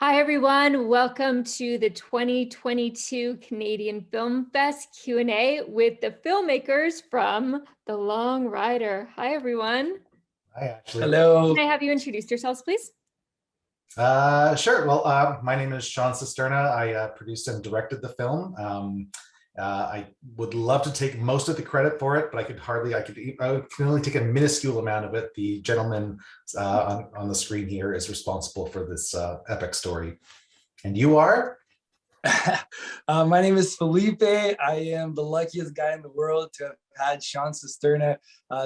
Hi, everyone. Welcome to the 2022 Canadian Film Fest Q&A with the filmmakers from The Long Rider. Hi, everyone. Hi, Ashley. Hello. Can I have you introduce yourselves, please? Sure. Well, my name is Cisterna. I produced and directed the film. I would love to take most of the credit for it, but I can only take a minuscule amount of it. The gentleman on the screen here is responsible for this epic story. And you are? My name is Felipe. I am the luckiest guy in the world to have had Cisterna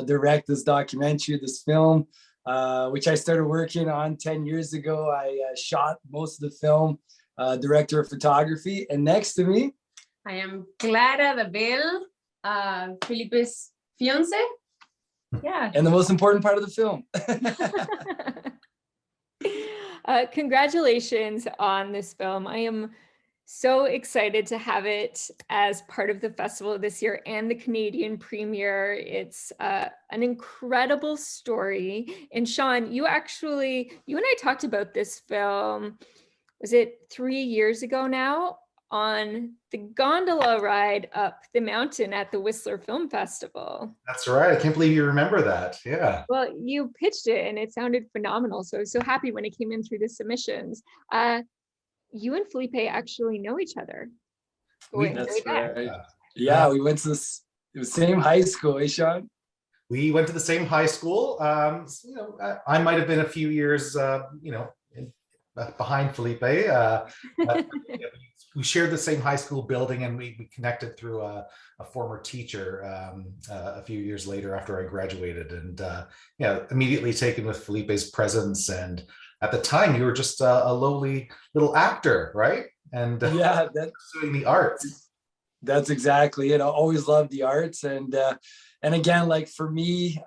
direct this documentary, this film, which I started working on 10 years ago. I shot most of the film, director of photography. And next to me, I am Clara de Bell, Felipe's fiance. Yeah. And the most important part of the film. Congratulations on this film. I am so excited to have it as part of the festival this year and the Canadian premiere. It's an incredible story. And Sean, you and I talked about this film, was it 3 years ago now, on the gondola ride up the mountain at the Whistler Film Festival. That's right. I can't believe you remember that. Yeah. Well, you pitched it and it sounded phenomenal. So I was so happy when it came in through the submissions. You and Felipe actually know each other. That's right. Yeah, we went to the same high school, eh, Sean? We went to the same high school. I might have been a few years, behind Felipe. We shared the same high school building, and we connected through a former teacher a few years later after I graduated, and immediately taken with Felipe's presence. And at the time, you were just a lowly little actor, right? And yeah, that's pursuing the arts. That's exactly it. I always loved the arts, and again, like for me,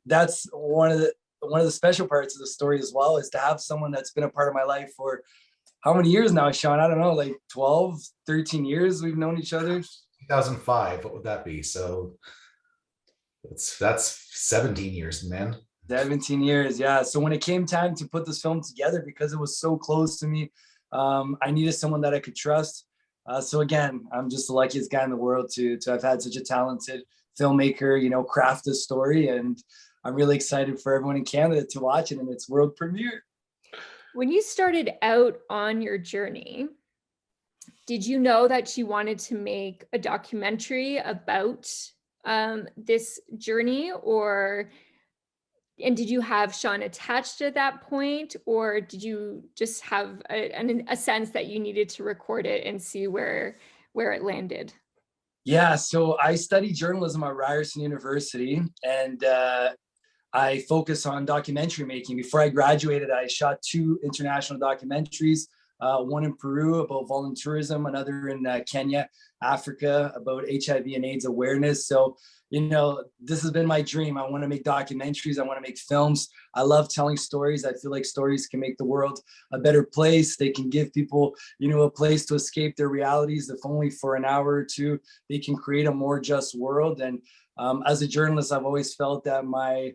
that's one of the special parts of the story as well, is to have someone that's been a part of my life for how many years now, Sean? I don't know, like 12, 13 years we've known each other. 2005, what would that be? So that's 17 years, man. 17 years, yeah. So when it came time to put this film together, because it was so close to me, I needed someone that I could trust. So again, I'm just the luckiest guy in the world to have had such a talented filmmaker, craft this story. And I'm really excited for everyone in Canada to watch it in its world premiere. When you started out on your journey, did you know that you wanted to make a documentary about this journey, and did you have Sean attached at that point, or did you just have a sense that you needed to record it and see where it landed? Yeah, so I studied journalism at Ryerson University, and I focus on documentary making. Before I graduated, I shot 2 international documentaries, one in Peru about volunteerism, another in Kenya, Africa, about HIV and AIDS awareness. So, this has been my dream. I want to make documentaries. I want to make films. I love telling stories. I feel like stories can make the world a better place. They can give people, a place to escape their realities. If only for an hour or two, they can create a more just world. And as a journalist, I've always felt that my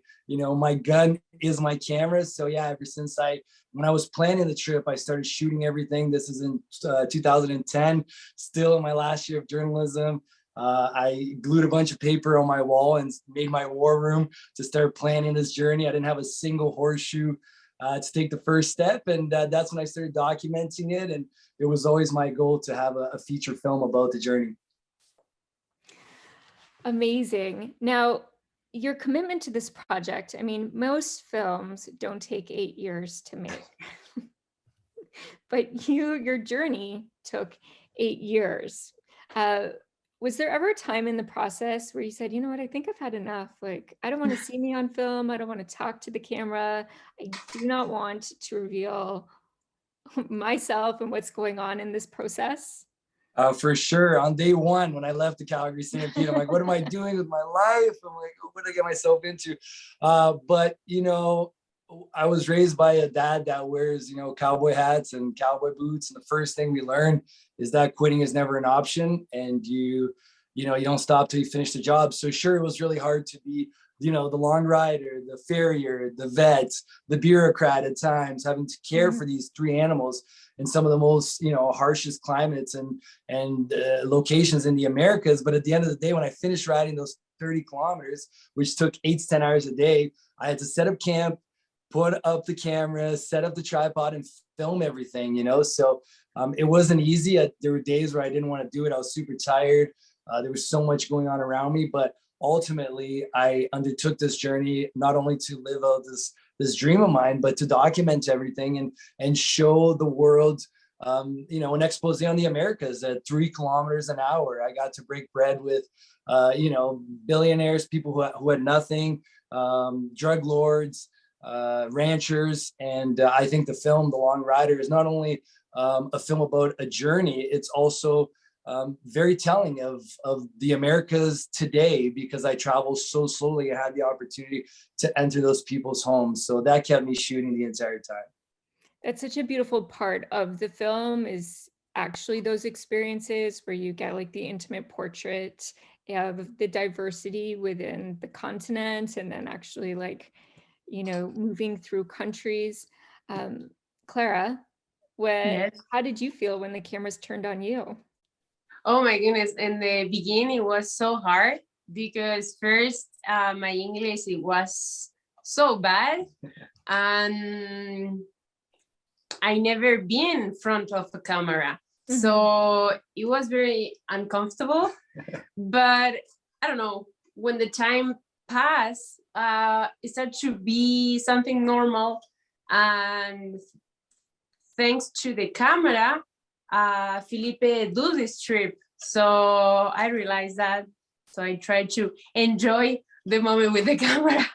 gun is my camera. So yeah, ever since when I was planning the trip, I started shooting everything. This is in 2010, still in my last year of journalism. I glued a bunch of paper on my wall and made my war room to start planning this journey. I didn't have a single horseshoe to take the first step. And that's when I started documenting it. And it was always my goal to have a feature film about the journey. Amazing. Now, your commitment to this project, I mean, most films don't take 8 years to make, but your journey took 8 years. Was there ever a time in the process where you said, you know what, I think I've had enough. Like, I don't want to see me on film. I don't want to talk to the camera. I do not want to reveal myself and what's going on in this process? For sure. On day one, when I left the Calgary Stampede, I'm like, what am I doing with my life? I'm like, what did I get myself into? But, I was raised by a dad that wears, cowboy hats and cowboy boots. And the first thing we learn is that quitting is never an option. And you don't stop till you finish the job. So sure, it was really hard to be you know, the long rider, the farrier, the vet, the bureaucrat at times, having to care for these three animals in some of the most, you know, harshest climates and locations in the Americas. But at the end of the day, when I finished riding those 30 kilometers, which took 8 to 10 hours a day, I had to set up camp, put up the camera, set up the tripod, and film everything, you know? So it wasn't easy. There were days where I didn't want to do it. I was super tired. There was so much going on around me, but ultimately I undertook this journey not only to live out this dream of mine, but to document everything and show the world, you know, an expose on the Americas at 3 kilometers an hour. I got to break bread with, you know, billionaires, people who had nothing, drug lords, ranchers. And I think the film, The Long Rider, is not only a film about a journey, it's also very telling of the Americas today, because I traveled so slowly. I had the opportunity to enter those people's homes. So that kept me shooting the entire time. That's such a beautiful part of the film, is actually those experiences where you get like the intimate portrait of the diversity within the continent, and then actually like, you know, moving through countries. Clara, Yes. how did you feel when the cameras turned on you? Oh my goodness. In the beginning, it was so hard because first, my English, it was so bad. And I never been in front of the camera. So it was very uncomfortable. But I don't know, when the time passed, it started to be something normal. And thanks to the camera, Felipe do this trip. So I realized that. So I tried to enjoy the moment with the camera.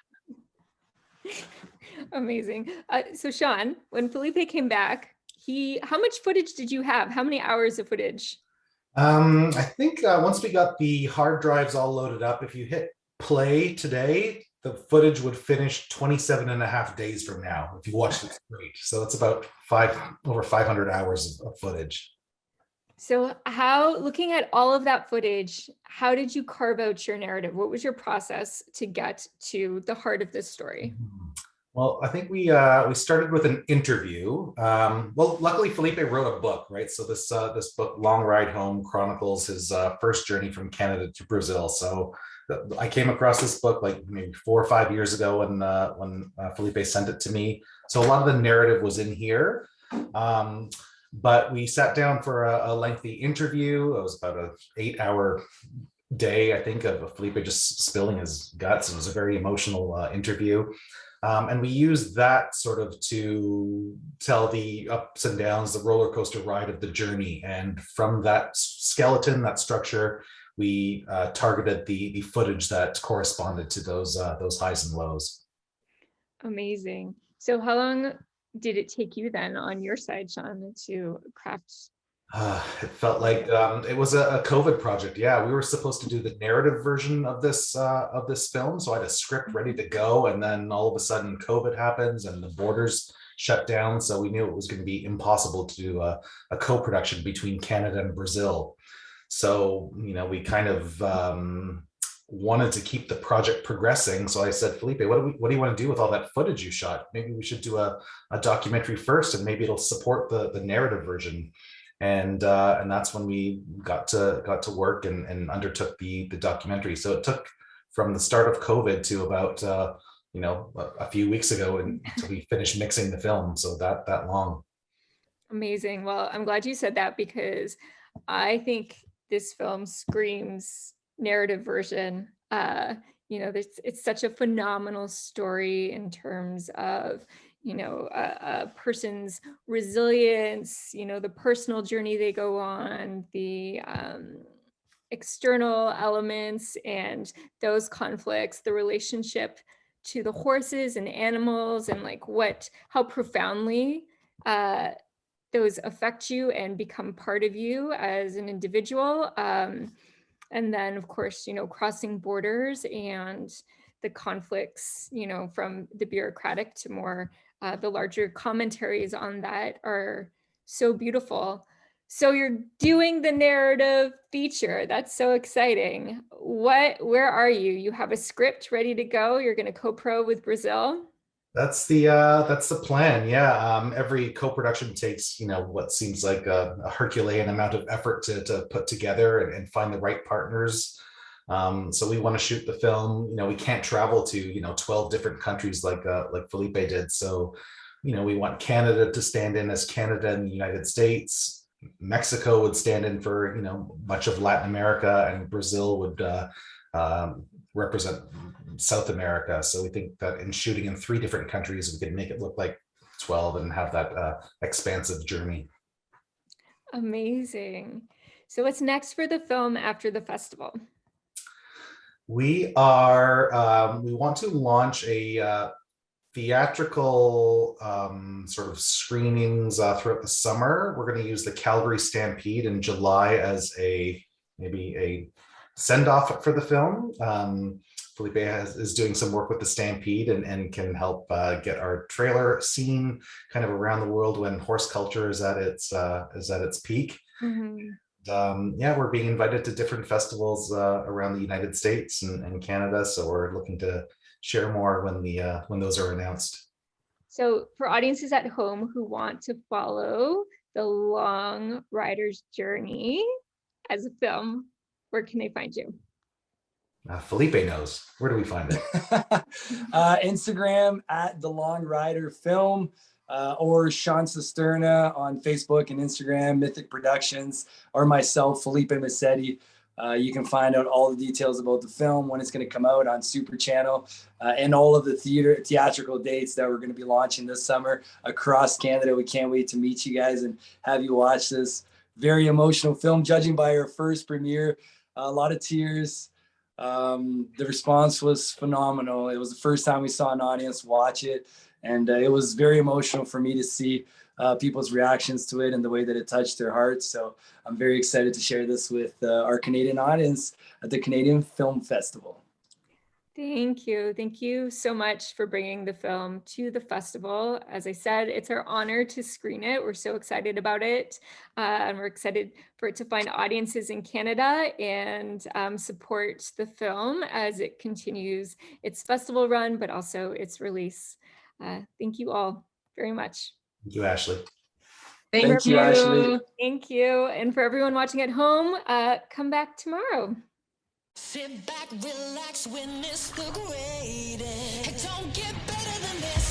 Amazing. So Sean, when Felipe came back, how much footage did you have? How many hours of footage? I think once we got the hard drives all loaded up, if you hit play today, the footage would finish 27 and a half days from now if you watched it straight. So it's about over 500 hours of footage. So looking at all of that footage, how did you carve out your narrative? What was your process to get to the heart of this story? Well, I think we started with an interview. Well, luckily Felipe wrote a book, right? So this book, Long Ride Home, chronicles his first journey from Canada to Brazil. So I came across this book like maybe 4 or 5 years ago when Felipe sent it to me. So a lot of the narrative was in here. But we sat down for a lengthy interview. It was about an 8-hour day, I think, of Felipe just spilling his guts. It was a very emotional interview. And we used that sort of to tell the ups and downs, the roller coaster ride of the journey. And from that skeleton, that structure, we targeted the footage that corresponded to those highs and lows. Amazing. So how long did it take you then on your side, Sean, to craft? It felt like it was a COVID project. Yeah, we were supposed to do the narrative version of this film, so I had a script ready to go, and then all of a sudden COVID happens and the borders shut down. So we knew it was going to be impossible to do a co-production between Canada and Brazil. So we kind of wanted to keep the project progressing. So I said, Felipe, what do you want to do with all that footage you shot? Maybe we should do a documentary first, and maybe it'll support the narrative version. And that's when we got to work and undertook the documentary. So it took from the start of COVID to about a few weeks ago until we finished mixing the film. So that long. Amazing. Well, I'm glad you said that, because I think this film screams narrative version. It's such a phenomenal story in terms of a person's resilience, the personal journey they go on, the external elements and those conflicts, the relationship to the horses and animals, and like how profoundly those affect you and become part of you as an individual. And then of course, crossing borders and the conflicts, from the bureaucratic to more the larger commentaries on that are so beautiful. So you're doing the narrative feature. That's so exciting. Where are you? You have a script ready to go. You're going to co-pro with Brazil. That's the plan. Yeah. Every co-production takes, what seems like a Herculean amount of effort to put together and find the right partners. So we want to shoot the film. We can't travel to 12 different countries like Felipe did. So we want Canada to stand in as Canada and the United States. Mexico would stand in for much of Latin America, and Brazil would represent South America. So we think that in shooting in 3 different countries, we could make it look like 12 and have that expansive journey. Amazing. So what's next for the film after the festival? We want to launch a theatrical sort of screenings throughout the summer. We're going to use the Calgary Stampede in July as maybe a send-off for the film. Felipe is doing some work with the Stampede and can help get our trailer seen kind of around the world when horse culture is at its peak. Mm-hmm. We're being invited to different festivals around the United States and Canada, so we're looking to share more when those are announced. So for audiences at home who want to follow the Long Rider's journey as a film, where can they find you? Felipe knows. Where do we find it? Instagram at The Long Rider Film, or Sean Cisterna on Facebook and Instagram, Mythic Productions, or myself, Felipe Massetti. You can find out all the details about the film, when it's going to come out on Super Channel, and all of the theatrical dates that we're going to be launching this summer across Canada. We can't wait to meet you guys and have you watch this very emotional film. Judging by our first premiere, a lot of tears. The response was phenomenal. It was the first time we saw an audience watch it, and it was very emotional for me to see people's reactions to it and the way that it touched their hearts. So I'm very excited to share this with our Canadian audience at the Canadian Film Festival. Thank you. Thank you so much for bringing the film to the festival. As I said, it's our honor to screen it. We're so excited about it. And we're excited for it to find audiences in Canada and support the film as it continues its festival run, but also its release. Thank you all very much. Thank you, Ashley. Thank you, Ashley. Thank you. And for everyone watching at home, come back tomorrow. Sit back, relax, witness the greatest. It don't get better than this.